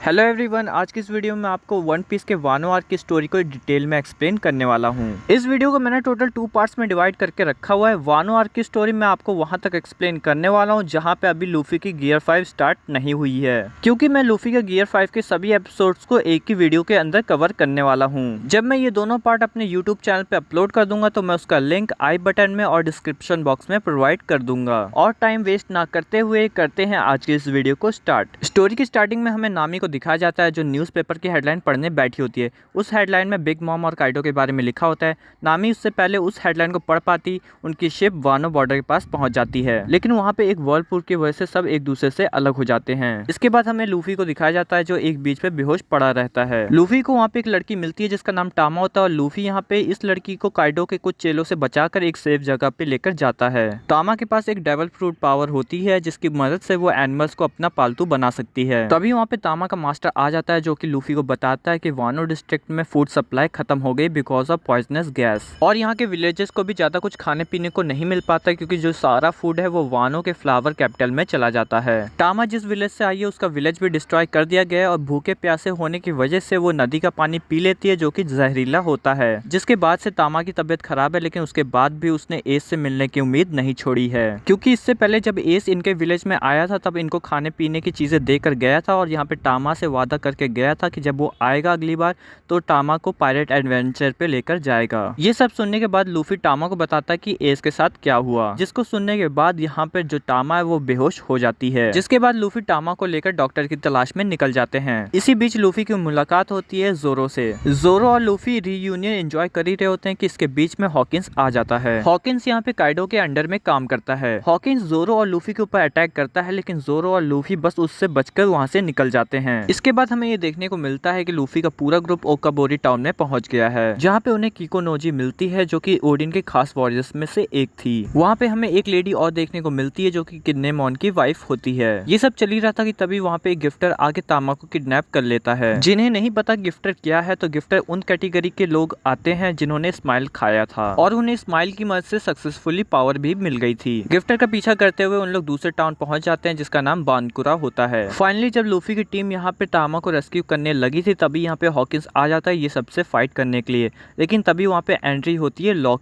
Hello everyone, आज की इस वीडियो में आपको वन पीस के वानो आर्क की स्टोरी को डिटेल में एक्सप्लेन करने वाला हूं। इस वीडियो को मैंने टोटल 2 पार्ट्स में डिवाइड करके रखा हुआ है। वानो आर्क की स्टोरी मैं आपको वहां तक एक्सप्लेन करने वाला हूं जहां पे अभी लूफी की गियर 5 स्टार्ट नहीं हुई है, क्योंकि मैं लूफी के गियर 5 के सभी एपिसोड्स को एक ही वीडियो के अंदर कवर करने वाला हूँ। जब मैं ये दोनों पार्ट अपने यूट्यूब चैनल पे अपलोड कर दूंगा तो मैं उसका लिंक आई बटन में और डिस्क्रिप्शन बॉक्स में प्रोवाइड कर दूंगा। और टाइम वेस्ट ना करते हुए करते हैं आज की इस वीडियो को स्टार्ट। स्टोरी की स्टार्टिंग में हमें नामी को दिखाया जाता है जो न्यूज़पेपर की हेडलाइन पढ़ने बैठी होती है। उस हेडलाइन में बिग मॉम और काइडो के बारे में लिखा होता है। नामी उससे पहले उस हेडलाइन को पढ़ पाती, उनकी शिप वानो बॉर्डर के पास पहुंच जाती है, लेकिन वहां पे एक वर्लपुल की वजह से सब एक दूसरे से अलग हो जाते हैं। इसके बाद हमें लूफी को दिखाया जाता है जो एक बीच पे बेहोश पड़ा रहता है। लूफी को वहाँ पे एक लड़की मिलती है जिसका नाम टामा होता है, और लूफी यहाँ पे इस लड़की को काइडो के कुछ चेलों से बचाकर एक सेफ जगह पे लेकर जाता है। टामा के पास एक डेवल फ्रूट पावर होती है जिसकी मदद से वो एनिमल्स को अपना पालतू बना सकती है। तभी वहाँ पे टामा का मास्टर आ जाता है जो कि लूफी को बताता है कि वानो डिस्ट्रिक्ट में फूड सप्लाई खत्म हो गई बिकॉज ऑफ पॉइजनस गैस, और यहाँ के विलेजेस को भी ज्यादा कुछ खाने पीने को नहीं मिल पाता क्योंकि जो सारा फूड है वो वानो के फ्लावर कैपिटल में चला जाता है। टामा जिस विलेज से आई है उसका विलेज भी डिस्ट्रॉय कर दिया गया है, और भूखे प्यासे होने की वजह से वो नदी का पानी पी लेती है जो कि जहरीला होता है। जिसके बाद से टामा की तबीयत खराब है, लेकिन उसके बाद भी उसने एस से मिलने की उम्मीद नहीं छोड़ी है, क्योंकि इससे पहले जब एस इनके विलेज में आया था तब इनको खाने पीने की चीजें देकर गया था, और यहाँ पे टामा से वादा करके गया था कि जब वो आएगा अगली बार तो टामा को पायरेट एडवेंचर पे लेकर जाएगा। ये सब सुनने के बाद लूफी टामा को बताता है कि एस के साथ क्या हुआ, जिसको सुनने के बाद यहाँ पे जो टामा है वो बेहोश हो जाती है। जिसके बाद लूफी टामा को लेकर डॉक्टर की तलाश में निकल जाते हैं। इसी बीच लूफी की मुलाकात होती है जोरो से। जोरो और लूफी रीयूनियन एंजॉय कर ही रहे होते हैं कि इसके बीच में हॉकिंस आ जाता है। हॉकिंस यहाँ पे काइडो के अंडर में काम करता है। हॉकिंस जोरो और लूफी के ऊपर अटैक करता है, लेकिन जोरो और लूफी बस उससे बचकर वहाँ से निकल जाते हैं। इसके बाद हमें ये देखने को मिलता है कि लूफी का पूरा ग्रुप ओकाबोरी टाउन में पहुंच गया है, जहाँ पे उन्हें किकोनोजी मिलती है जो कि ओडिन के खास वॉरियर्स में से एक थी। वहाँ पे हमें एक लेडी और देखने को मिलती है जो कि किन्नेमॉन की वाइफ होती है। ये सब चल ही रहा था कि तभी वहाँ पे एक गिफ्टर आके टामा को किडनैप कर लेता है। जिन्हें नहीं पता गिफ्टर क्या है, तो गिफ्टर उन कैटेगरी के लोग आते हैं जिन्होंने स्माइल खाया था, और उन्हें स्माइल की मदद से सक्सेसफुली पावर भी मिल गई थी। गिफ्टर का पीछा करते हुए उन लोग दूसरे टाउन पहुंच जाते हैं जिसका नाम बानकुरा होता है। फाइनली जब लूफी की टीम यहाँ पे टामा को रेस्क्यू करने लगी थी तभी यहाँ पे हॉकिंस आ जाता है ये सबसे फाइट करने के लिए, लेकिन तभी वहाँ पे एंट्री होती है लॉ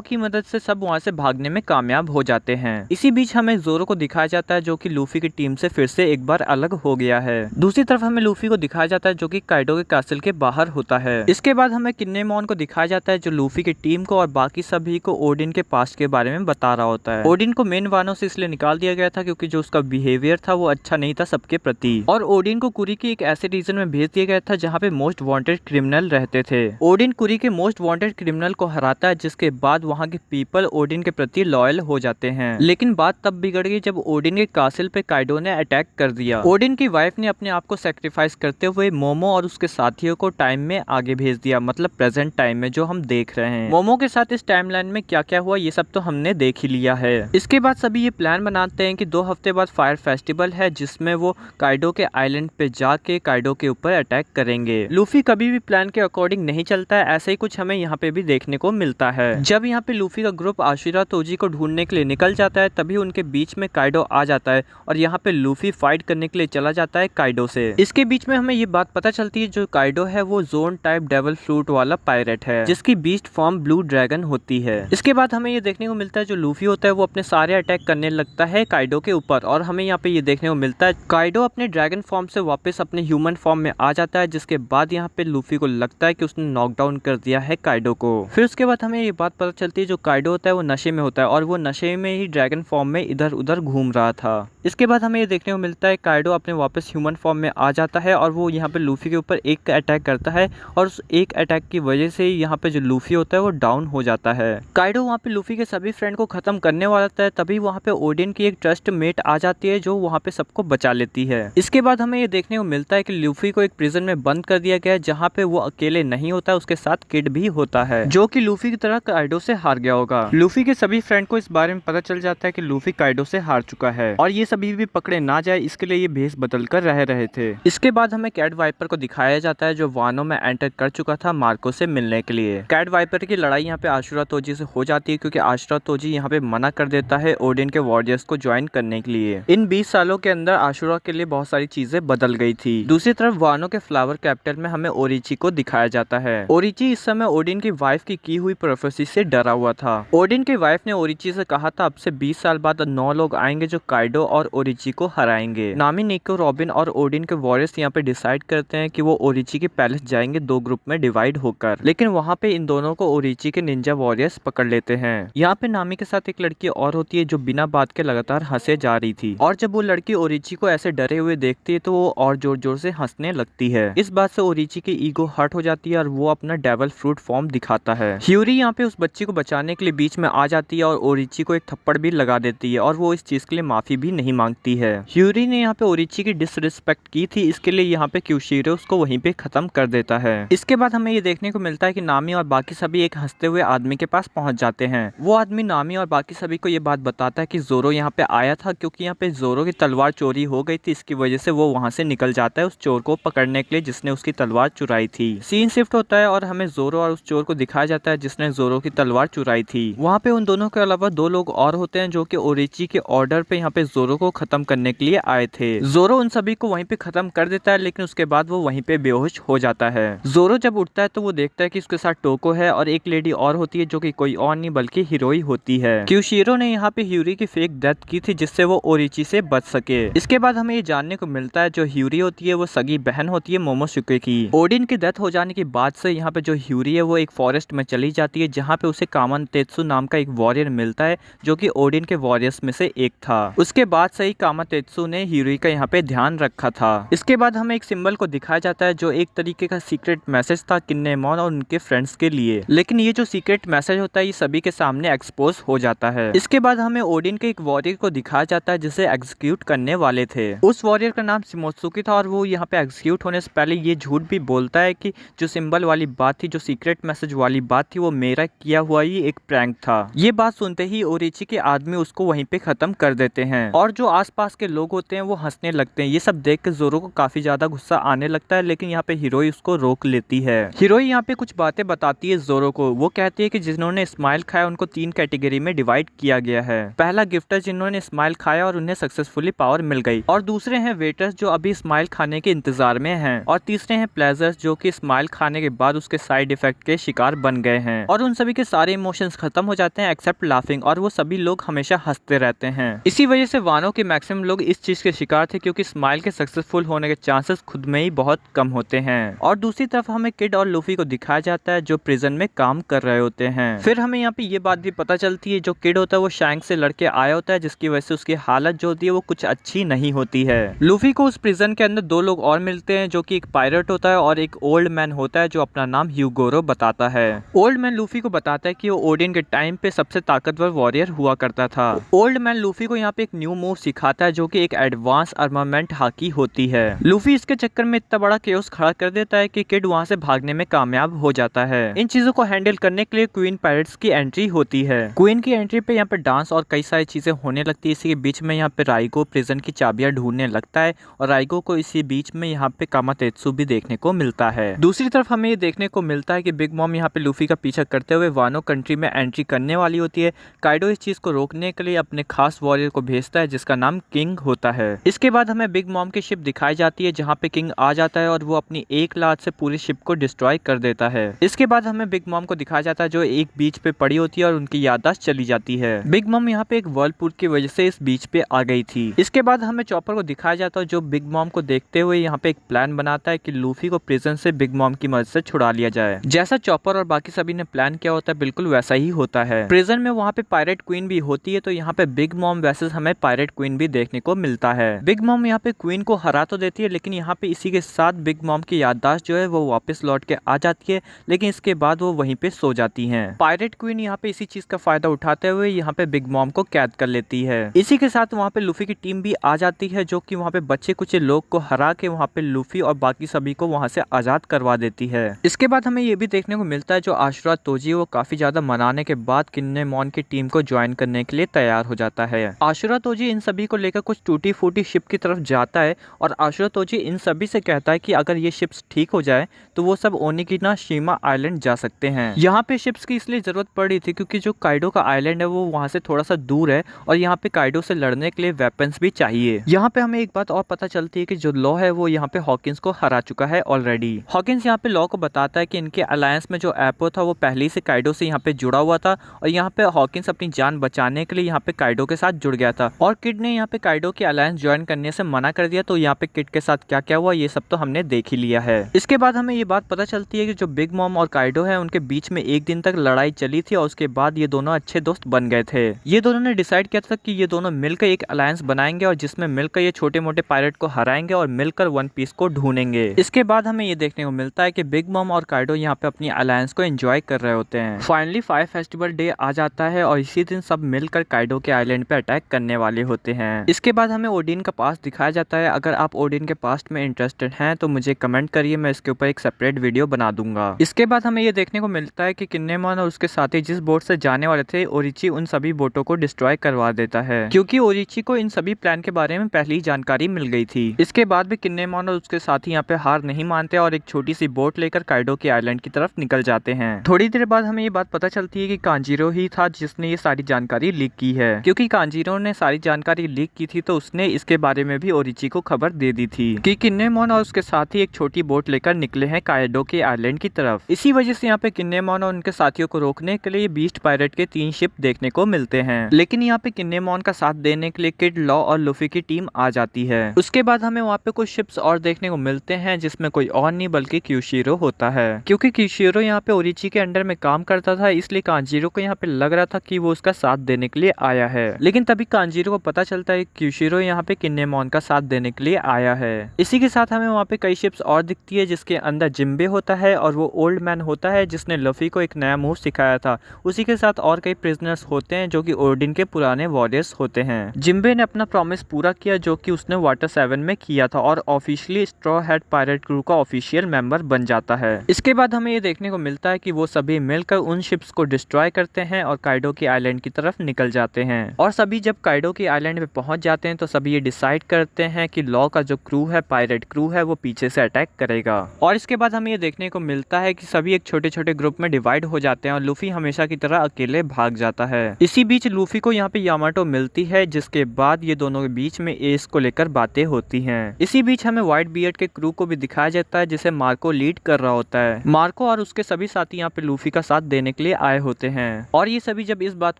की मदद से सब वहाँ से भागने में कामयाब हो जाते हैं। इसी बीच हमें जोरो को दिखाया जाता है जो कि लूफी की टीम से फिर से एक बार अलग हो गया है। दूसरी तरफ हमें लूफी को दिखाया जाता है जो कि काइडो के कैसल के बाहर होता है। इसके बाद हमें किन्नेमॉन को दिखाया जाता है जो लूफी की टीम को और बाकी सभी को ओडिन के पास्ट के बारे में बता रहा होता है। ओडिन को मेन वानों से इसलिए निकाल दिया गया था क्योंकि जो उसका बिहेवियर था वो अच्छा नहीं था सबके प्रति, और ओडिन को कुरी की एक ऐसे रीजन में भेज दिया गया था जहाँ पे मोस्ट वांटेड क्रिमिनल रहते थे। ओडिन कुरी के मोस्ट वांटेड क्रिमिनल को हराता है, जिसके बाद वहाँ के पीपल ओडिन के प्रति लॉयल हो जाते हैं। लेकिन बात तब बिगड़ गई जब ओडिन के कासिल पे काइडो ने अटैक कर दिया। ओडिन की वाइफ ने अपने आप को सैक्रिफाइस करते हुए मोमो और उसके साथियों को टाइम में आगे भेज दिया, मतलब प्रेजेंट टाइम में जो हम देख रहे हैं। मोमो के साथ इस टाइमलाइन में क्या क्या हुआ ये सब तो हमने देख ही लिया है। इसके बाद सभी ये प्लान बनाते हैं कि 2 हफ्ते बाद फायर फेस्टिवल है जिसमें वो काइडो के आइलैंड पे जाके काइडो के ऊपर अटैक करेंगे। लूफी कभी भी प्लान के अकॉर्डिंग नहीं चलता है, ऐसे ही कुछ हमें यहाँ पे भी देखने को मिलता है। जब यहाँ पे लूफी का ग्रुप आशिरा तोजी को ढूंढने के लिए निकल जाता है तभी उनके बीच में काइडो आ जाता है, और यहाँ पे लूफी फाइट करने के लिए चला जाता है काइडो से। इसके बीच में हमें ये बात पता चलती है जो काइडो है वो जोन टाइप डेवल फ्रूट वाला पायरेट है जिसकी बीस्ट फॉर्म ब्लू ड्रैगन होती है। इसके बाद हमें ये देखने को मिलता है जो लूफी होता है वो अपने सारे अटैक करने लगता है काइडो के ऊपर, और हमें यहाँ पे ये देखने को मिलता है काइडो अपने ड्रैगन फॉर्म से वापस अपने ह्यूमन फॉर्म में आ जाता है, जिसके बाद यहाँ पे लूफी को लगता है कि उसने नॉकडाउन कर दिया है काइडो को। फिर उसके बाद हमें ये बात पता चलती है जो काइडो होता है वो नशे में होता है, और वो नशे में ही ड्रैगन फॉर्म में इधर उधर घूम रहा था। इसके बाद हमें ये देखने को मिलता है काइडो अपने वापस ह्यूमन फॉर्म में आ जाता है, और वो यहाँ पे लूफी के ऊपर एक अटैक करता है, और उस एक अटैक की वजह से यहाँ पे जो लूफी होता है वो डाउन हो जाता है। काइडो वहाँ पे लूफी के सभी फ्रेंड को खत्म करने वाला था, तभी वहाँ पे ओडिन की एक ट्रस्ट मेट आ जाती है जो वहाँ पे सबको बचा लेती है। इसके बाद हमें ये देखने को मिलता है कि लूफी को एक प्रिजन में बंद कर दिया गया है जहाँ पे वो अकेले नहीं होता, उसके साथ किड भी होता है जो कि लूफी की तरह काइडो से हार गया होगा। लूफी के सभी फ्रेंड को इस बारे में पता चल जाता है कि लूफी काइडो से हार चुका है, और ये सभी भी पकड़े ना जाए इसके लिए ये भेस बदल कर रह रहे थे। इसके बाद हमें कैट वाइपर को दिखाया जाता है जो वानो में एंटर कर चुका था मार्को से मिलने के लिए। कैट वाइपर की लड़ाई यहाँ पे आशुरा तोजी से हो जाती है क्योंकि आशुरा तोजी यहाँ पे मना कर देता है ओडिन के वॉरियर्स को ज्वाइन करने के लिए। इन 20 सालों के अंदर आशुरा के लिए बहुत सारी चीजें बदल गई थी। दूसरी तरफ वानो के फ्लावर कैपिटल में हमें ओरिची को दिखाया जाता है। ओरिची इस समय ओडिन की वाइफ की हुई प्रोफेसी से डरा हुआ था। ओडिन की वाइफ ने ओरिची से कहा था अब से 20 साल बाद 9 लोग आएंगे जो काइडो और ओरिची को हराएंगे। नामी, निको, रॉबिन और ओडिन के वॉरियर्स यहाँ पे डिसाइड करते हैं कि वो ओरिची के पैलेस जाएंगे 2 ग्रुप में डिवाइड होकर, लेकिन वहाँ पे इन दोनों को ओरिची के निंजा वॉरियर्स पकड़ लेते हैं। यहाँ पे नामी के साथ एक लड़की और होती है जो बिना बात के लगातार हंसे जा रही थी, और जब वो लड़की ओरिची को ऐसे डरे हुए देखती है तो वो और जोर जोर से हंसने लगती है। इस बात से ओरिची की ईगो हर्ट हो जाती है और वो अपना डेविल फ्रूट फॉर्म दिखाता है। ह्यूरी यहाँ पे उस बच्ची को बचाने के लिए बीच में आ जाती है और ओरिची को एक थप्पड़ भी लगा देती है, और वो इस चीज के लिए माफी भी नहीं मांगती है। ह्यूरी ने यहाँ पे ओरिची की डिसरिस्पेक्ट की थी, इसके लिए यहाँ पे क्यूशिरो उसको वहीं पे खत्म कर देता है। इसके बाद हमें ये देखने को मिलता है कि नामी और बाकी सभी एक हंसते हुए आदमी के पास पहुंच जाते हैं। वो आदमी नामी और बाकी सभी को ये बात बताता है कि जोरो यहाँ पे आया था क्योंकि यहाँ पे जोरो की तलवार चोरी हो गई थी, इसकी वजह से वो वहाँ से निकल जाता है उस चोर को पकड़ने के लिए जिसने उसकी तलवार चुराई थी। सीन शिफ्ट होता है और हमें जोरो और उस चोर को दिखाया जाता है जिसने जोरो की तलवार चुराई थी। वहाँ पे उन दोनों के अलावा 2 लोग और होते हैं जो कि ओरिची के ऑर्डर पे यहाँ पे जोरो को खत्म करने के लिए आए थे। जोरो उन सभी को वहीं पे खत्म कर देता है, लेकिन उसके बाद वो वहीं पे बेहोश हो जाता है। जोरो जब उठता है तो वो देखता है कि उसके साथ टोको है और एक लेडी और होती है जो कि कोई और नहीं बल्कि हिरोई होती है। क्यूशिरो ने यहाँ पे ह्यूरी की फेक डेथ की थी जिससे वो ओरिची से बच सके। इसके बाद हमें ये जानने को मिलता है जो ह्यूरी होती है वो सगी बहन होती है मोमोसुके की। ओडिन की डेथ हो जाने के बाद से यहाँ पे जो ह्यूरी है वो एक फॉरेस्ट में चली जाती है जहाँ पे उसे कामातेत्सु नाम का एक वॉरियर मिलता है जो कि ओडिन के वॉरियर्स में से एक था। उसके बाद से ही कामातेत्सु ने ह्यूरी का यहाँ पे ध्यान रखा था। इसके बाद हमें एक सिंबल को दिखाया जाता है जो एक तरीके का सीक्रेट मैसेज था किन्नेमॉन और उनके फ्रेंड्स के लिए, लेकिन ये जो सीक्रेट मैसेज होता है ये सभी के सामने एक्सपोज हो जाता है। इसके बाद हमें ओडिन के एक वॉरियर को दिखाया जाता है जिसे एग्जीक्यूट करने वाले थे। उस वॉरियर का नाम शिमोत्सुकी था और वो यहाँ पे एग्जीक्यूट होने से पहले ये झूठ भी बोलता है कि जो सिंबल वाली बात थी, जो सीक्रेट मैसेज वाली बात थी, वो मेरा किया हुआ ही एक प्रैंक था। ये बात सुनते ही ओरिची के आदमी उसको वहीं पे खत्म कर देते हैं और जो आसपास के लोग होते हैं वो हंसने लगते हैं। ये सब देख के जोरो को काफी ज्यादा गुस्सा आने लगता है, लेकिन यहाँ पे हीरोई उसको रोक लेती है। हीरोई यहाँ पे कुछ बातें बताती है जोरो को। वो कहती है कि जिन्होंने स्माइल खाया उनको 3 कैटेगरी में डिवाइड किया गया है। पहला गिफ्टर जिन्होंने स्माइल खाया और उन्हें सक्सेसफुली पावर मिल गई, और दूसरे हैं वेटर्स जो अभी स्माइल खाने के इंतजार में हैं, और तीसरे हैं प्लेजर्स जो कि स्माइल खाने के बाद उसके साइड इफेक्ट के शिकार बन गए हैं और उन सभी के सारे इमोशंस खत्म हो जाते हैं एक्सेप्ट लाफिंग, और वो सभी लोग हमेशा हंसते रहते हैं। इसी वजह से वानो के मैक्सिमम लोग इस चीज के शिकार थे क्योंकि स्माइल के सक्सेसफुल होने के चांसेस खुद में ही बहुत कम होते हैं। और दूसरी तरफ हमें किड और लूफी को दिखाया जाता है जो प्रिजन में काम कर रहे होते हैं। फिर हमें यहाँ पे ये बात भी पता चलती है जो किड होता है वो शैंक से लड़के आया होता है जिसकी वजह से उसकी हालत जो होती है वो कुछ अच्छी नहीं होती है। लूफी को उस प्रिजन के अंदर 2 लोग और मिलते हैं जो कि एक पायरेट होता है और एक ओल्ड मैन होता है जो अपना नाम ह्यूगोरो बताता है। ओल्ड मैन लूफी को बताता है कि वो ओडिन के टाइम पे सबसे ताकतवर वॉरियर हुआ करता था। ओल्ड मैन लूफी को यहाँ पे एक न्यू मूव सिखाता है जो कि एक एडवांस आर्मामेंट हाकी होती है। लूफी इसके चक्कर में इतना बड़ा केओस खड़ा कर देता है कि किड वहाँ से भागने में कामयाब हो जाता है। इन चीजों को हैंडल करने के लिए क्वीन पायरेट्स की एंट्री होती है। क्वीन की एंट्री पे यहाँ पे डांस और कई सारी चीजें होने लगती है। इसी के बीच में यहाँ पे राइगो प्रिजन की चाबियां ढूंढने लगता है और राइगो को इसी बीच में यहाँ पे कामातेत्सु भी देखने को मिलता है। दूसरी तरफ हमें ये देखने को मिलता है कि बिग मॉम यहाँ पे लूफी का पीछा करते हुए वानो कंट्री में एंट्री करने वाली होती है। काइडो इस चीज को रोकने के लिए अपने खास वॉरियर को भेजता है जिसका नाम किंग होता है। इसके बाद हमें बिग मॉम की शिप दिखाई जाती है जहाँ पे किंग आ जाता है और वो अपनी एक लात से पूरी शिप को डिस्ट्रॉय कर देता है। इसके बाद हमें बिग मॉम को दिखाया जाता है जो एक बीच पे पड़ी होती है और उनकी याददाश्त चली जाती है। बिग मॉम यहाँ पे एक वर्लपूल की वजह से इस बीच पे आ गई थी। इसके बाद हमें चॉपर को दिखाया जाता है जो बिग मॉम को देखते हुए यहाँ पे एक प्लान बनाता है कि लूफी को प्रिजन से बिग मॉम की मदद से छुड़ा लिया जाए। जैसा चॉपर और बाकी सभी ने प्लान किया होता है बिल्कुल वैसा ही होता है। प्रिजन में वहाँ पे पायरेट क्वीन भी होती है तो यहाँ पे बिग मॉम वर्सेस हमें पायरेट क्वीन भी देखने को मिलता है। बिग मॉम यहाँ पे क्वीन को हरा तो देती है लेकिन यहाँ पे इसी के साथ बिग मॉम की याददाश्त जो है वो वापस लौट के आ जाती है, लेकिन इसके बाद वो वहीं पे सो जाती हैं। पायरेट क्वीन यहाँ पे इसी चीज का फायदा उठाते हुए यहाँ पे बिग मॉम को कैद कर लेती है। इसी के साथ वहाँ पे लूफी की टीम भी आ जाती है जो कि वहाँ पे बच्चे कुछ लोग को हरा के वहाँ पे लूफी और बाकी सभी को वहाँ से आजाद करवा देती है। इसके बाद हमें ये भी देखने को मिलता है जो आशुरा तोजी वो काफी ज्यादा मनाने के बाद किन्नेमॉन की टीम को ज्वाइन करने के लिए तैयार हो जाता है। आशुरा तोजी इन सभी को लेकर कुछ टूटी फूटी शिप की तरफ जाता है और आशुरा तोजी इन सभी से कहता है कि अगर ये शिप्स ठीक हो जाए तो वो सब ओनिगिना शिमा आइलैंड जा सकते हैं। यहाँ पे शिप्स की इसलिए जरूरत पड़ी थी क्योंकि जो काइडो का आइलैंड है वो वहाँ से थोड़ा सा दूर है और यहाँ पे काइडो से लड़ने के लिए वेपन्स भी चाहिए। यहाँ पे हमें एक बात और पता चलती है कि जो लॉ है वो यहाँ पे हॉकिंस को हरा चुका है ऑलरेडी। हॉकिंस यहाँ पे लॉ को बताता है कि इनके अलायंस में जो एपो था वो पहले से काइडो से यहाँ पे जुड़ा हुआ था और यहाँ पे हॉकिंस अपनी जान बचाने के लिए यहाँ पे काइडो के साथ जुड़ गया था और किड ने यहाँ पे काइडो के अलायंस ज्वाइन करने से मना कर दिया। तो यहाँ पे किड के साथ क्या क्या हुआ ये सब तो हमने देख ही लिया है। इसके बाद हमें ये बात पता चलती है कि जो बिग मॉम और काइडो है उनके बीच में एक दिन तक लड़ाई चली थी और उसके बाद ये दोनों अच्छे दोस्त बन गए थे। ये दोनों ने डिसाइड किया था कि ये दोनों मिलकर एक अलायंस बनाएंगे और जिसमें मिलकर ये छोटे मोटे पायरेट को हराएंगे और मिलकर वन पीस को ढूंढेंगे। इसके बाद हमें ये देखने को मिलता है कि बिग मॉम और काइडो यहाँ पे अपनी अलायंस को एंजॉय कर रहे होते हैं। फाइनली फायर फेस्टिवल डे आ जाता है और इसी दिन सब मिलकर काइडो के आइलैंड पे अटैक करने वाले होते हैं। इसके बाद हमें ओडिन का पास्ट दिखाया जाता है। अगर आप ओडिन के पास्ट में इंटरेस्टेड हैं तो मुझे कमेंट करिए, मैं इसके ऊपर एक सेपरेट वीडियो बना दूंगा। इसके बाद हमें ये देखने को मिलता है कि किन्नेमॉन और उसके साथी जिस बोट से जाने वाले थे ओरिची उन सभी बोटों को डिस्ट्रॉय करवा देता है क्योंकि ओरिची को इन सभी प्लान के बारे में पहले ही जानकारी मिल गई थी। इसके बाद भी किन्नेमॉन और उसके साथी यहाँ पे हार नहीं मानते और एक छोटी सी बोट लेकर काइडो के आइलैंड की तरफ निकल जाते हैं। थोड़ी देर बाद हमें ये बात पता चलती है कि कांजीरो ही था जिसने ये सारी जानकारी लीक की है। क्योंकि कांजीरो ने सारी जानकारी लीक की थी तो उसने इसके बारे में भी ओरिची को खबर दे दी थी कि किन्नेमॉन और उसके साथी एक छोटी बोट लेकर निकले हैं काइडो के आइलैंड की तरफ। इसी वजह से यहाँ पे किन्नेमॉन और उनके साथियों को रोकने के लिए बीस्ट पायरेट के 3 शिप देखने को मिलते हैं। लेकिन यहाँ पे किन्नेमॉन का साथ देने के लिए किड, लॉ और लूफी की टीम आ जाती है। उसके बाद हमें वहाँ पे कुछ शिप्स और देखने को मिलते हैं जिसमें कोई और नहीं बल्कि क्यूशिरो होता है। क्योंकि क्यूशिरो यहाँ पे ओरिची के अंडर में काम करता था इसलिए कांजीरो को यहाँ पे लग रहा था कि वो उसका साथ देने के लिए आया है। लेकिन तभी कांजीरो को पता चलता है क्यूशिरो यहाँ पे किन्नेमॉन का साथ देने के लिए आया है। इसी के साथ हमें वहाँ पे कई शिप्स और दिखती है जिसके अंदर जिम्बे होता है और वो ओल्ड मैन होता है जिसने लफी को एक नया मूव सिखाया था। उसी के साथ और कई प्रिजनर्स होते हैं जो कि ओडिन के पुराने वॉरियर्स होते हैं। जिम्बे ने अपना प्रॉमिस पूरा किया जो कि उसने वाटर 7 में किया था और officially straw head pirate crew का ऑफिशियल मेंबर बन जाता है। इसके बाद हमें ये देखने को मिलता है कि वो सभी मिलकर उन शिप्स को डिस्ट्रॉय करते हैं और काइडो की आइलैंड की तरफ निकल जाते हैं। और सभी जब काइडो की आइलैंड पे पहुंच जाते हैं तो सभी ये डिसाइड करते हैं कि लॉ का जो क्रू है, पायरेट क्रू है, वो पीछे से अटैक करेगा। और इसके बाद हमें ये देखने को मिलता है कि सभी एक छोटे छोटे ग्रुप में डिवाइड हो जाते हैं और लूफी हमेशा की तरह अकेले भाग जाता है। इसी बीच लूफी को यहाँ पे यामाटो मिलती है जिसके बाद ये दोनों के बीच में एस को लेकर बातें होती हैं। इसी बीच हमें व्हाइट बियर्ड के क्रू को भी दिखाया जाता है जिसे मार्को लीड कर रहा होता है। मार्को और उसके सभी साथी यहाँ पे लूफी का साथ देने के लिए आए होते हैं और ये सभी जब इस बात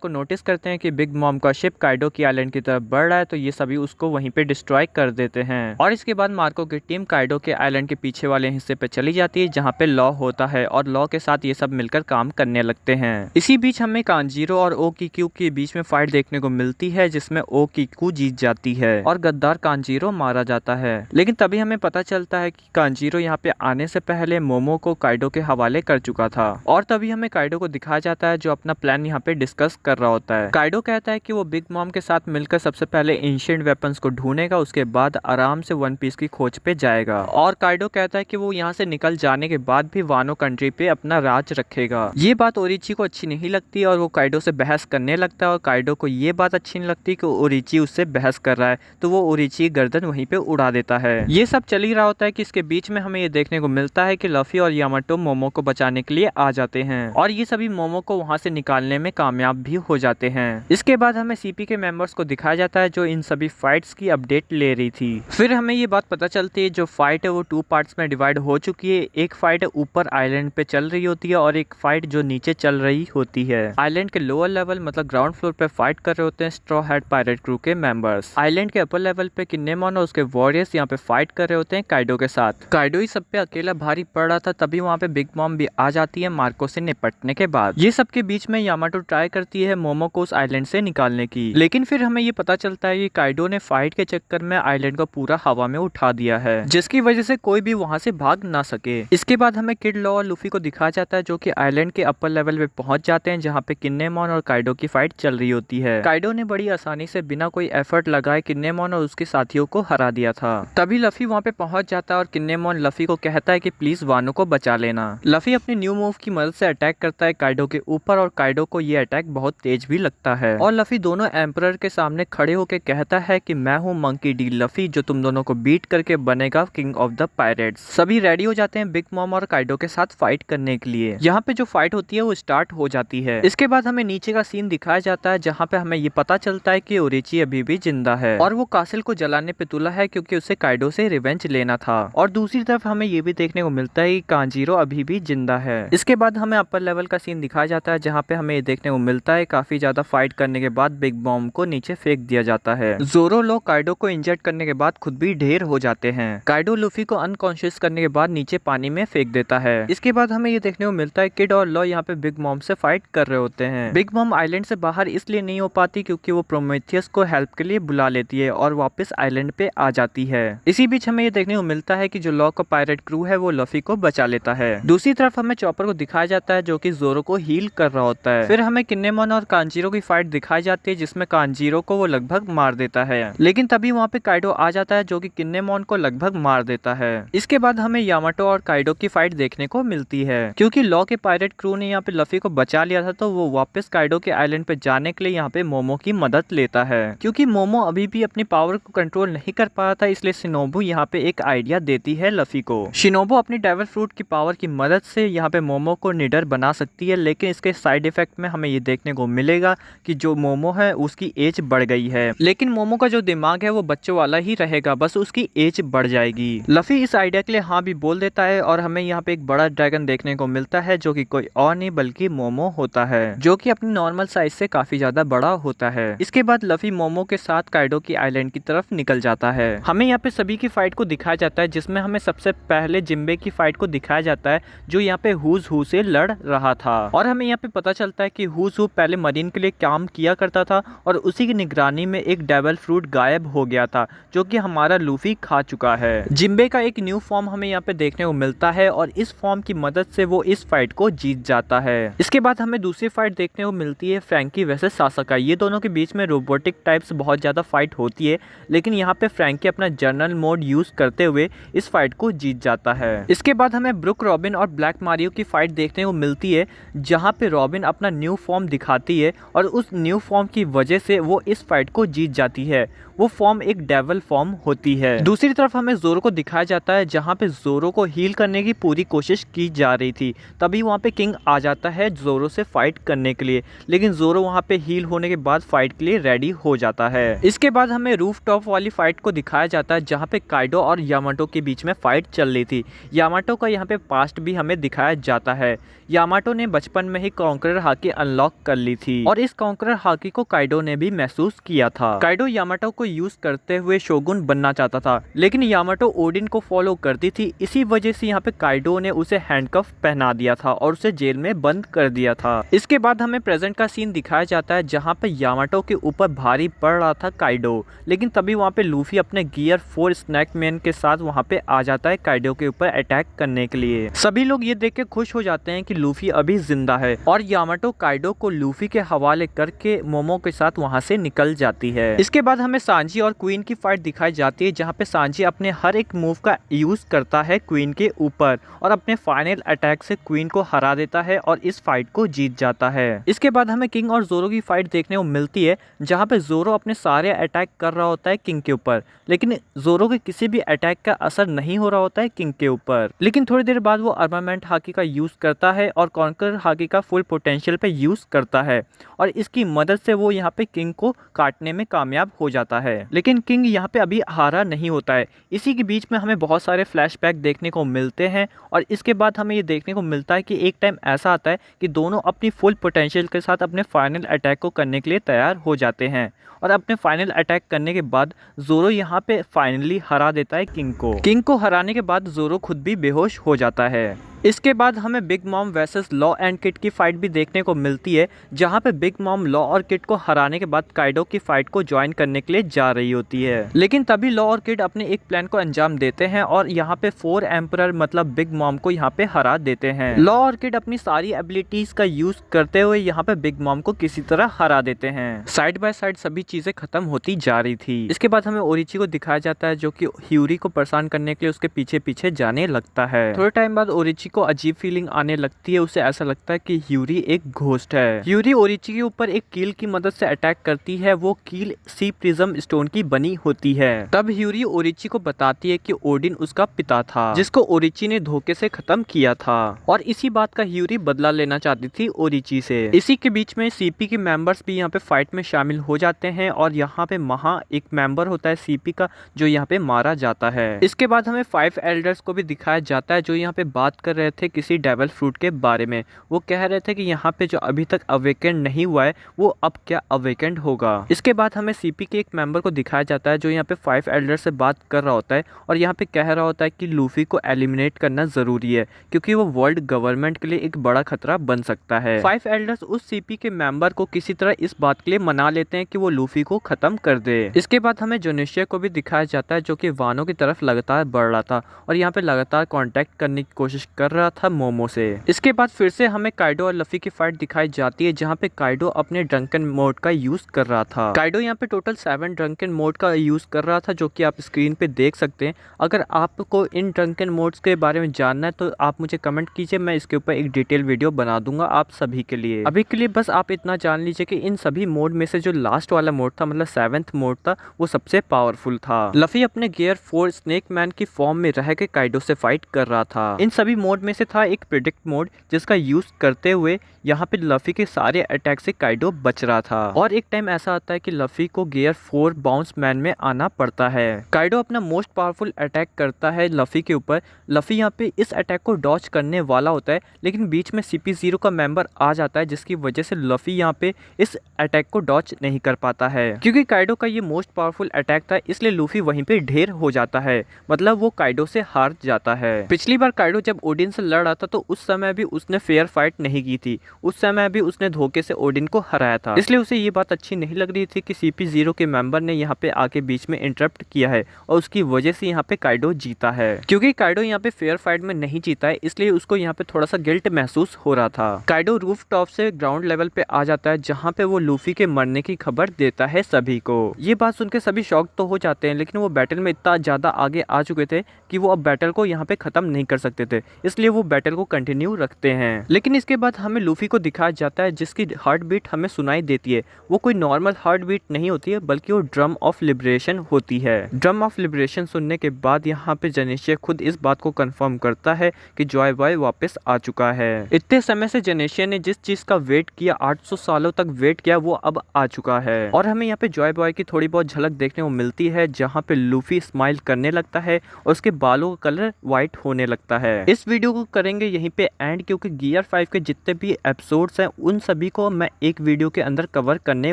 को नोटिस करते हैं कि बिग मॉम का शिप काइडो की आइलैंड की तरफ बढ़ रहा है तो ये सभी उसको वहीं पे डिस्ट्रॉय कर देते हैं। और इसके बाद मार्को की टीम काइडो के आइलैंड के पीछे वाले हिस्से पे चली जाती है जहाँ पे लॉ होता है और लॉ के साथ ये सब मिलकर काम करने लगते हैं। इसी बीच हमें कांजीरो और ओकीक्यू के बीच में फाइट देखने को मिलती है जिसमें ओकीक्यू जीत जाती है और गद्दार कांजीरो मारा जाता है। लेकिन तभी हमें पता चलता है कि कांजीरो यहाँ पे आने से पहले मोमो को काइडो के हवाले कर चुका था और तभी हमें काइडो को दिखाया जाता है जो अपना प्लान यहाँ पे डिस्कस कर रहा होता है। काइडो कहता है कि वो बिग मॉम के साथ मिलकर सबसे पहले एंशिएंट वेपन्स को ढूंढेगा, उसके बाद आराम से वन पीस की खोज पे जाएगा। और काइडो कहता है कि वो यहाँ से निकल जाने के बाद भी वानो कंट्री पे अपना राज रखेगा। ये बात ओरिची को अच्छी नहीं लगती और वो काइडो से बहस करने लगता है और काइडो को ये बात अच्छी नहीं लगती कि ओरिची उससे बहस कर रहा है तो वो ओरिची गर्दन वहीं पे उड़ा देता है। ये सब चल ही रहा होता है कि इसके बीच में हमें ये देखने को मिलता है कि लफी और यामाटो मोमो को बचाने के लिए आ जाते हैं और ये सभी मोमो को वहाँ से निकालने में कामयाब भी हो जाते हैं। इसके बाद हमें सीपी के मेंबर्स को दिखाया जाता है जो इन सभी फाइट्स की अपडेट ले रही थी। फिर हमें ये बात पता चलती है जो फाइट है वो 2 पार्ट्स में डिवाइड हो चुकी है। एक फाइट ऊपर आइलैंड पे चल रही होती है और एक फाइट जो नीचे चल रही होती है। आइलैंड के लोअर लेवल मतलब ग्राउंड फ्लोर पे फाइट कर रहे होते हैं स्ट्रॉ हेड पायरेट क्रू के मेंबर्स। आइलैंड के अपर लेवल पे किन्नेमॉन और उसके वॉरियर्स यहाँ पे फाइट कर रहे होते हैं काइडो के साथ। काइडो ही सब पे अकेला भारी पड़ रहा था तभी वहाँ पे बिग मॉम भी आ जाती है मार्को से निपटने के बाद। ये सब के बीच में यामाटो ट्राई करती है मोमो को उस आइलैंड से निकालने की, लेकिन फिर हमें ये पता चलता है कि काइडो ने फाइट के चक्कर में आइलैंड को पूरा हवा में उठा दिया है जिसकी वजह से कोई भी वहाँ से भाग ना सके। इसके बाद हमें किड, लॉ और लूफी को दिखाया जाता है जो कि आइलैंड के अपर लेवल पे पहुंच जाते हैं जहाँ पे किन्नेमॉन और काइडो की फाइट चल रही होती है। काइडो ने बड़ी आसानी से बिना कोई एफर्ट लगाए किन्नेमॉन और उसके साथियों को हरा दिया था। तभी लफी वहाँ पे पहुंच जाता है और किन्नेमॉन लफी को कहता है कि प्लीज वानो को बचा लेना। लफी अपनी न्यू मूव की मदद से अटैक करता है काइडो के ऊपर और काइडो को ये अटैक बहुत तेज भी लगता है और लफी दोनों एम्परर के सामने खड़े होकर कहता है कि मैं हूँ मंकी डी लफी जो तुम दोनों को बीट करके बनेगा किंग ऑफ द पायरेट्स। सभी रेडी हो जाते हैं बिग मॉम और काइडो के साथ फाइट करने के लिए। यहाँ पे जो फाइट होती है वो स्टार्ट हो जाती है। इसके बाद हमें नीचे का सीन दिखाया जाता है जहाँ पे हमें ये पता चलता है कि ओरिची अभी भी जिंदा है और वो कासिल को जलाने पे तुला है क्योंकि क्योंकि उसे काइडो से रिवेंज लेना था। और दूसरी तरफ हमें ये भी देखने को मिलता है कि कांजीरो अभी भी जिंदा है। इसके बाद हमें अपर लेवल का सीन दिखाया जाता है जहाँ पे हमें ये देखने को मिलता है काफी ज्यादा फाइट करने के बाद बिग मॉम को नीचे फेंक दिया जाता है। जोरो लोग काइडो को इंजर्ड करने के बाद खुद भी ढेर हो जाते हैं। काइडो लूफी को अनकॉन्शियस करने के बाद नीचे पानी में फेंक देता है। इसके बाद हमें ये देखने को मिलता है किड और लॉ यहाँ पे बिग मॉम से फाइट कर रहे होते हैं। बिग मॉम आइलैंड से बाहर इसलिए नहीं हो पाती क्योंकि वो प्रोमेथियस को हेल्प के लिए बुला लेती है और वापस आइलैंड पे आ जाती है। इसी बीच हमें ये देखने को मिलता है कि जो लॉ का पायरेट क्रू है वो लफी को बचा लेता है। दूसरी तरफ हमें चॉपर को दिखाया जाता है जो कि जोरो को हील कर रहा होता है। फिर हमें किन्नेमोन और कांजीरो की फाइट दिखाई जाती है जिसमें कांजीरो को वो लगभग मार देता है, लेकिन तभी वहाँ पे काइडो आ जाता है जो कि किन्नेमोन को लगभग मार देता है। इसके बाद हमें यामाटो और काइडो की फाइट देखने को मिलती है। क्योंकि लॉ के पायरेट क्रू ने यहाँ पे लफी को बचा लिया था तो वो वापस काइडो के आइलैंड पे जाने के लिए यहाँ पे मोमो की मदद लेता है। क्योंकि मोमो अभी भी अपनी पावर को कंट्रोल नहीं कर पा रहा था, इसलिए शिनोबु यहाँ पे एक आइडिया देती है लफी को। शिनोबु अपनी डेविल फ्रूट की पावर की मदद से यहाँ पे मोमो को निडर बना सकती है, लेकिन इसके साइड इफेक्ट में हमें ये देखने को मिलेगा कि जो मोमो है उसकी एज बढ़ गई है, लेकिन मोमो का जो दिमाग है वो बच्चों वाला ही रहेगा, बस उसकी एज बढ़ जाएगी। लफी इस आइडिया के लिए हाँ भी बोल देता है और हमें यहाँ पे एक बड़ा ड्रैगन देखने को मिलता है जो कि कोई और नहीं बल्कि मोमो होता है, जो कि अपनी नॉर्मल साइज से काफी ज्यादा बड़ा होता है। इसके बाद लफी मोमो के साथ काइडो की आइलैंड की तरफ निकल जाता है। हमें यहाँ पे सभी की फाइट को दिखाया जाता है जिसमें हमें सबसे पहले जिम्बे की फाइट को दिखाया जाता है जो यहाँ पे हुज हु से लड़ रहा था। और हमें यहाँ पे पता चलता है कि हुज हु पहले मरीन के लिए काम किया करता था और उसी की निगरानी में एक डेविल फ्रूट गायब हो गया था जो कि हमारा लूफी खा चुका है। जिम्बे का एक न्यू फॉर्म हमें यहाँ पे देखने को मिलता है और इस फॉर्म की मदद से वो इस फाइट को जीत जाता है। इसके बाद हमें दूसरी फाइट देखने को मिलती है फ्रैंकी वर्सेस सासाका। ये दोनों के बीच में रोबोटिक टाइप्स बहुत ज्यादा फाइट होती है, लेकिन यहाँ पे फ्रैंकी अपना जर्नल मोड यूज करते हुए इस फाइट को जीत जाता है। इसके बाद हमें ब्रुक रॉबिन और ब्लैक मारियो की फाइट देखने को मिलती है जहाँ पे रॉबिन अपना न्यू फॉर्म दिखाती है और उस न्यू फॉर्म की वजह से वो इस फाइट को जीत जाती है। वो फॉर्म एक डेविल फॉर्म होती है। दूसरी तरफ हमें जोरो को दिखाया जाता है जहाँ पे जोरो को हील करने की पूरी कोशिश की जा रही थी, तभी वहाँ पे किंग आ जाता है जोरो से फाइट करने के लिए, लेकिन जोरो वहाँ पे हील होने के बाद फाइट के लिए रेडी हो जाता है। इसके बाद हमें रूफ टॉप वाली फाइट को दिखाया जाता है जहाँ पे काइडो और यामाटो के बीच में फाइट चल रही थी। यामाटो का यहाँ पे पास्ट भी हमें दिखाया जाता है। यामाटो ने बचपन में ही कॉन्करर हाकी अनलॉक कर ली थी और इस कॉन्करर हाकी को काइडो ने भी महसूस किया था। काइडो यामाटो को यूज करते हुए शोगुन बनना चाहता था, लेकिन यामाटो ओडिन को फॉलो करती थी, इसी वजह से यहाँ पे काइडो ने उसे हैंडकफ पहना दिया था और उसे जेल में बंद कर दिया था। इसके बाद हमें प्रेजेंट का सीन दिखाया जाता है जहाँ पे यामाटो के ऊपर भारी पड़ रहा था काइडो, लेकिन तभी वहाँ पे लूफी अपने गियर 4 स्नैक मैन के साथ वहाँ पे आ जाता है काइडो के ऊपर अटैक करने के लिए। सभी लोग ये देख के खुश हो जाते हैं कि लूफी अभी जिंदा है और यामाटो काइडो को लूफी के हवाले करके मोमो के साथ वहाँ से निकल जाती है। इसके बाद हमें सांजी और क्वीन की फाइट दिखाई जाती है जहाँ पे सांजी अपने हर एक मूव का यूज करता है क्वीन के ऊपर और अपने फाइनल अटैक से क्वीन को हरा देता है और इस फाइट को जीत जाता है। इसके बाद हमें किंग और जोरो की फाइट देखने को मिलती है जहाँ पे जोरो अपने सारे अटैक कर रहा होता है किंग के ऊपर, लेकिन जोरो के किसी भी अटैक का असर नहीं हो रहा होता है किंग के ऊपर। लेकिन थोड़ी देर बाद वो आर्मामेंट हाकी का यूज करता है और कॉन्कर हाकी का फुल पोटेंशियल पे यूज करता है और इसकी मदद से वो यहाँ पे किंग को काटने में कामयाब हो जाता है। लेकिन किंग यहाँ पे अभी हारा नहीं होता है। इसी के बीच में हमें बहुत सारे फ्लैशबैक देखने को मिलते हैं और इसके बाद हमें ये देखने को मिलता है कि एक टाइम ऐसा आता है कि दोनों अपनी फुल पोटेंशियल के साथ अपने फाइनल अटैक को करने के लिए तैयार हो जाते हैं और अपने फाइनल अटैक करने के बाद जोरो यहाँ पे फाइनली हरा देता है किंग को। किंग को हराने के बाद जोरो खुद भी बेहोश हो जाता है। इसके बाद हमें big mom versus law and kid की फाइट भी देखने को मिलती है जहां पे बिग मॉम लॉ और किड को हराने के बाद काइडो की फाइट को ज्वाइन करने के लिए जा रही होती है, लेकिन तभी लॉ और किड अपने एक प्लान को अंजाम देते हैं और यहाँ पे 4 एम्परर मतलब बिग मॉम को यहाँ पे हरा देते हैं। लॉ और किड अपनी सारी एबिलिटीज का यूज करते हुए यहाँ पे बिग मॉम को किसी तरह हरा देते हैं। साइड बाय साइड सभी चीजें खत्म होती जा रही थी। इसके बाद हमें ओरिची को दिखाया जाता है जो कि ह्यूरी को परेशान करने के लिए उसके पीछे पीछे जाने लगता है। थोड़े टाइम बाद ओरिची को अजीब फीलिंग आने लगती है। उसे ऐसा लगता है कि यूरी एक घोस्ट है। यूरी ओरिची के ऊपर एक कील की मदद से अटैक करती है। वो कील सी प्रिज्म स्टोन की बनी होती है। तब यूरी ओरिची को बताती है कि ओडिन उसका पिता था, जिसको ओरिची ने धोखे से खत्म किया था, और इसी बात का यूरी बदला लेना चाहती थी ओरिची से। इसी के बीच में सीपी के मेंबर्स भी यहाँ पे फाइट में शामिल हो जाते हैं, और यहाँ पे महा एक मेंबर होता है सीपी का, जो यहाँ पे मारा जाता है। इसके बाद हमें 5 एल्डर्स को भी दिखाया जाता है, जो यहाँ पे बात कर रहे थे किसी डेविल फ्रूट के बारे में। वो कह रहे थे कि यहाँ पे जो अभी तक अवेकेंड नहीं हुआ है वो अब क्या अवेकेंड होगा। इसके बाद हमें सीपी के एक मेंबर को दिखाया जाता है, जो यहाँ पे 5 एल्डर से बात कर रहा होता है, और यहाँ पे कह रहा होता है कि लूफी को एलिमिनेट करना जरूरी है, क्योंकि वो वर्ल्ड गवर्नमेंट के लिए एक बड़ा खतरा बन सकता है। 5 एल्डर्स उस सीपी के मेंबर को किसी तरह इस बात के लिए मना लेते हैं कि वो लूफी को खत्म कर दे। इसके बाद हमें जोनेशिया को भी दिखाया जाता है, जो कि वानो की तरफ लगातार बढ़ रहा था, और यहाँ पे लगातार कांटेक्ट करने की कोशिश कर रहा था मोमो से। इसके बाद फिर से हमें काइडो और लफी की फाइट दिखाई जाती है, जहाँ पे काइडो अपने ड्रंकन मोड का यूज कर रहा था। काइडो यहाँ पे टोटल 7 ड्रंकन मोड का यूज कर रहा था, जो कि आप स्क्रीन पे देख सकते हैं। अगर आपको इन ड्रंकन मोड्स के बारे में जानना है तो आप मुझे कमेंट कीजिए, मैं इसके ऊपर एक डिटेल वीडियो बना दूंगा आप सभी के लिए। अभी के लिए बस आप इतना जान लीजिए कि इन सभी मोड में से जो लास्ट वाला मोड था, मतलब 7th मोड था, वो सबसे पावरफुल था। लफी अपने गियर 4 स्नेक मैन की फॉर्म में रह के काइडो से फाइट कर रहा था। इन सभी मोड में से था एक प्रिडिक्ट मोड, जिसका यूज करते हुए यहाँ पे लफी के सारे अटैक से काइडो बच रहा था। और एक टाइम ऐसा आता है कि लफी को गियर 4 बाउंस मैन में आना पड़ता है। काइडो अपना मोस्ट पावरफुल अटैक करता है लफी के ऊपर। लफी यहाँ पे इस अटैक को डॉच करने वाला होता है, लेकिन बीच में CP0 का मेंबर आ जाता है, जिसकी वजह से लफी यहाँ पे इस अटैक को डॉच नहीं कर पाता है। क्योंकि काइडो का ये मोस्ट पावरफुल अटैक था, इसलिए लूफी वहीं पे ढेर हो जाता है, मतलब वो काइडो से हार जाता है। पिछली बार काइडो जब ओडिन से लड़ रहा था तो उस समय भी उसने फेयर फाइट नहीं की थी। उस समय भी उसने धोखे से ओडिन को हराया था, इसलिए उसे ये बात अच्छी नहीं लग रही थी कि CP0 के मेंबर ने यहाँ पे आके बीच में इंटरप्ट किया है, और उसकी वजह से यहाँ पे काइडो जीता है। क्योंकि काइडो यहाँ पे फेयर फाइट में नहीं जीता है, इसलिए उसको यहाँ पे थोड़ा सा गिल्ट महसूस हो रहा था। काइडो रूफ टॉप से ग्राउंड लेवल पे आ जाता है, जहाँ पे वो लूफी के मरने की खबर देता है सभी को। ये बात सुनकर सभी शॉक तो हो जाते हैं, लेकिन वो बैटल में इतना ज्यादा आगे आ चुके थे कि वो अब बैटल को यहाँ पे खत्म नहीं कर सकते थे, इसलिए वो बैटल को कंटिन्यू रखते हैं। लेकिन इसके बाद हमें लूफी को दिखाया जाता है, जिसकी हार्ट बीट हमें सुनाई देती है। वो कोई नॉर्मल हार्ट बीट नहीं होती है, बल्कि वो ड्रम ऑफ लिबरेशन होती है। ड्रम ऑफ लिबरेशन सुनने के बाद यहाँ पे जेनेशिया खुद इस बात को कंफर्म करता है कि जॉय बॉय वापस आ चुका है। इतने समय से जेनेशिया ने जिस चीज का वेट किया, 800 सालों तक वेट किया, वो अब आ चुका है। और हमें यहाँ पे जॉय बॉय की थोड़ी बहुत झलक देखने को मिलती है, जहाँ पे लूफी स्माइल करने लगता है और उसके बालों का कलर व्हाइट होने लगता है। इस वीडियो को करेंगे यहीं पे एंड, क्योंकि गियर 5 के जितने भी एपिसोड्स हैं उन सभी को मैं एक वीडियो के अंदर कवर करने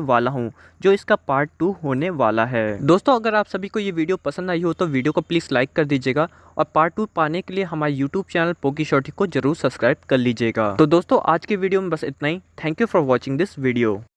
वाला हूं, जो इसका पार्ट 2 होने वाला है। दोस्तों, अगर आप सभी को ये वीडियो पसंद आई हो तो वीडियो को प्लीज लाइक कर दीजिएगा, और पार्ट 2 पाने के लिए हमारे YouTube चैनल पोकी शॉर्टी को जरूर सब्सक्राइब कर लीजिएगा। तो दोस्तों, आज की वीडियो में बस इतना ही। Thank you for watching this video.